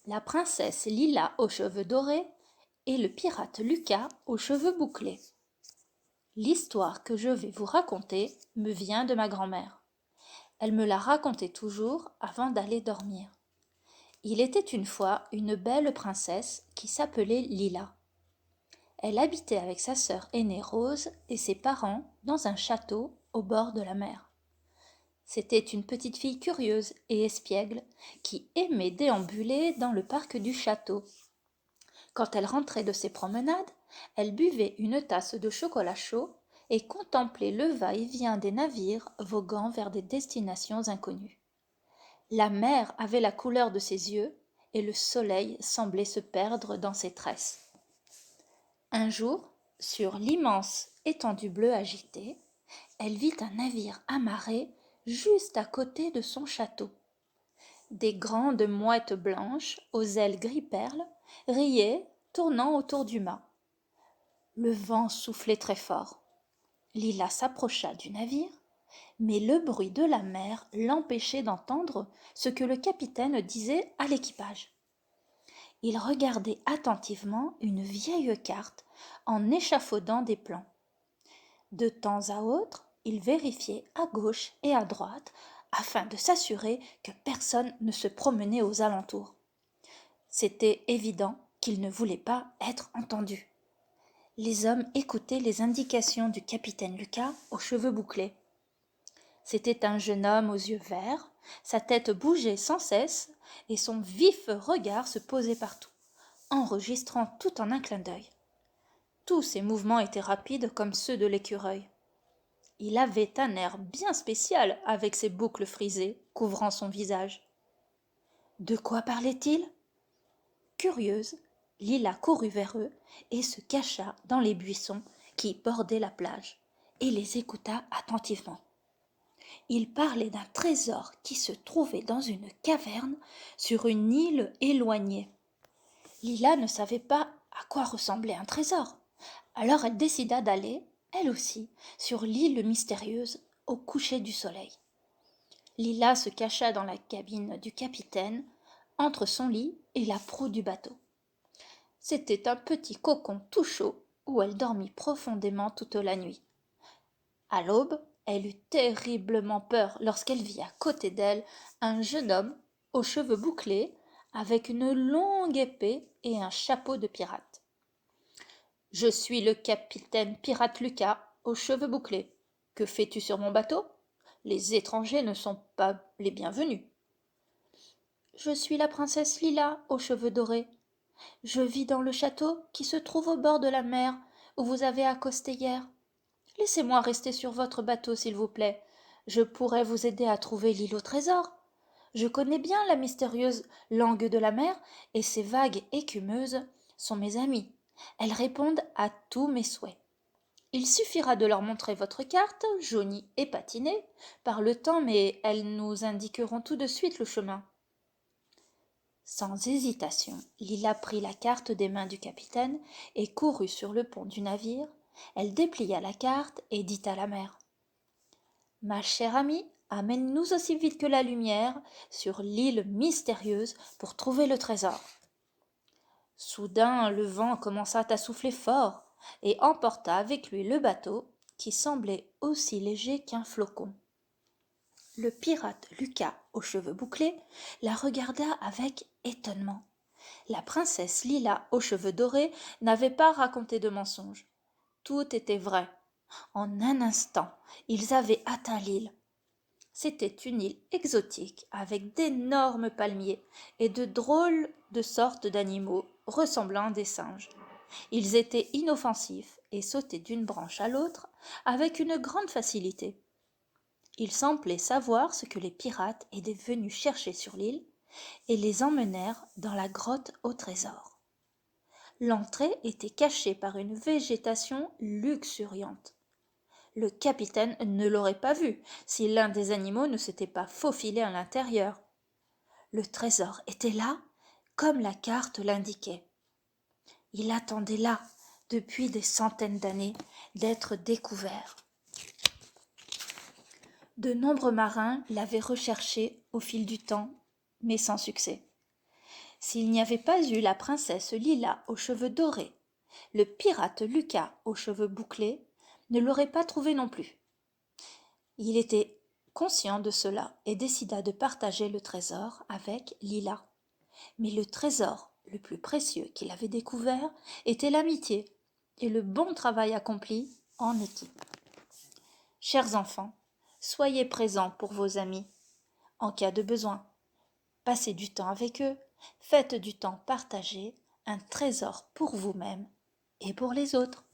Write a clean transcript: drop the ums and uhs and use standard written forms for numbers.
La princesse Lila aux cheveux dorés et le pirate Lucas aux cheveux bouclés. L'histoire que je vais vous raconter me vient de ma grand-mère. Elle me la racontait toujours avant d'aller dormir. Il était une fois une belle princesse qui s'appelait Lila. Elle habitait avec sa sœur aînée Rose et ses parents dans un château au bord de la mer. C'était une petite fille curieuse et espiègle qui aimait déambuler dans le parc du château. Quand elle rentrait de ses promenades, elle buvait une tasse de chocolat chaud et contemplait le va-et-vient des navires voguant vers des destinations inconnues. La mer avait la couleur de ses yeux et le soleil semblait se perdre dans ses tresses. Un jour, sur l'immense étendue bleue agitée, elle vit un navire amarré juste à côté de son château. Des grandes mouettes blanches aux ailes gris perle riaient, tournant autour du mât. Le vent soufflait très fort. Lila s'approcha du navire, mais le bruit de la mer l'empêchait d'entendre ce que le capitaine disait à l'équipage. Il regardait attentivement une vieille carte en échafaudant des plans. De temps à autre, il vérifiait à gauche et à droite afin de s'assurer que personne ne se promenait aux alentours. C'était évident qu'il ne voulait pas être entendu. Les hommes écoutaient les indications du capitaine Lucas aux cheveux bouclés. C'était un jeune homme aux yeux verts, sa tête bougeait sans cesse et son vif regard se posait partout, enregistrant tout en un clin d'œil. Tous ses mouvements étaient rapides comme ceux de l'écureuil. Il avait un air bien spécial avec ses boucles frisées couvrant son visage. De quoi parlait-il ? Curieuse, Lila courut vers eux et se cacha dans les buissons qui bordaient la plage et les écouta attentivement. Il parlait d'un trésor qui se trouvait dans une caverne sur une île éloignée. Lila ne savait pas à quoi ressemblait un trésor, alors elle décida d'aller, elle aussi, sur l'île mystérieuse au coucher du soleil. Lila se cacha dans la cabine du capitaine, entre son lit et la proue du bateau. C'était un petit cocon tout chaud où elle dormit profondément toute la nuit. À l'aube, elle eut terriblement peur lorsqu'elle vit à côté d'elle un jeune homme aux cheveux bouclés, avec une longue épée et un chapeau de pirate. Je suis le capitaine pirate Lucas, aux cheveux bouclés. Que fais-tu sur mon bateau ? Les étrangers ne sont pas les bienvenus. Je suis la princesse Lila, aux cheveux dorés. Je vis dans le château qui se trouve au bord de la mer, où vous avez accosté hier. Laissez-moi rester sur votre bateau, s'il vous plaît. Je pourrais vous aider à trouver l'île au trésor. Je connais bien la mystérieuse langue de la mer, et ces vagues écumeuses sont mes amies. Elles répondent à tous mes souhaits. Il suffira de leur montrer votre carte, jaunie et patinée, par le temps, mais elles nous indiqueront tout de suite le chemin. Sans hésitation, Lila prit la carte des mains du capitaine et courut sur le pont du navire. Elle déplia la carte et dit à la mère : « Ma chère amie, amène-nous aussi vite que la lumière sur l'île mystérieuse pour trouver le trésor. » Soudain, le vent commença à souffler fort et emporta avec lui le bateau qui semblait aussi léger qu'un flocon. Le pirate Lucas, aux cheveux bouclés, la regarda avec étonnement. La princesse Lila, aux cheveux dorés, n'avait pas raconté de mensonge. Tout était vrai. En un instant, ils avaient atteint l'île. C'était une île exotique avec d'énormes palmiers et de drôles de sortes d'animaux ressemblant à des singes. Ils étaient inoffensifs et sautaient d'une branche à l'autre avec une grande facilité. Ils semblaient savoir ce que les pirates étaient venus chercher sur l'île et les emmenèrent dans la grotte au trésor. L'entrée était cachée par une végétation luxuriante. Le capitaine ne l'aurait pas vu si l'un des animaux ne s'était pas faufilé à l'intérieur. Le trésor était là, comme la carte l'indiquait. Il attendait là, depuis des centaines d'années, d'être découvert. De nombreux marins l'avaient recherché au fil du temps, mais sans succès. S'il n'y avait pas eu la princesse Lila aux cheveux dorés, le pirate Lucas aux cheveux bouclés ne l'aurait pas trouvé non plus. Il était conscient de cela et décida de partager le trésor avec Lila. Mais le trésor le plus précieux qu'il avait découvert était l'amitié et le bon travail accompli en équipe. Chers enfants, soyez présents pour vos amis en cas de besoin. Passez du temps avec eux, faites du temps partagé, un trésor pour vous-même et pour les autres.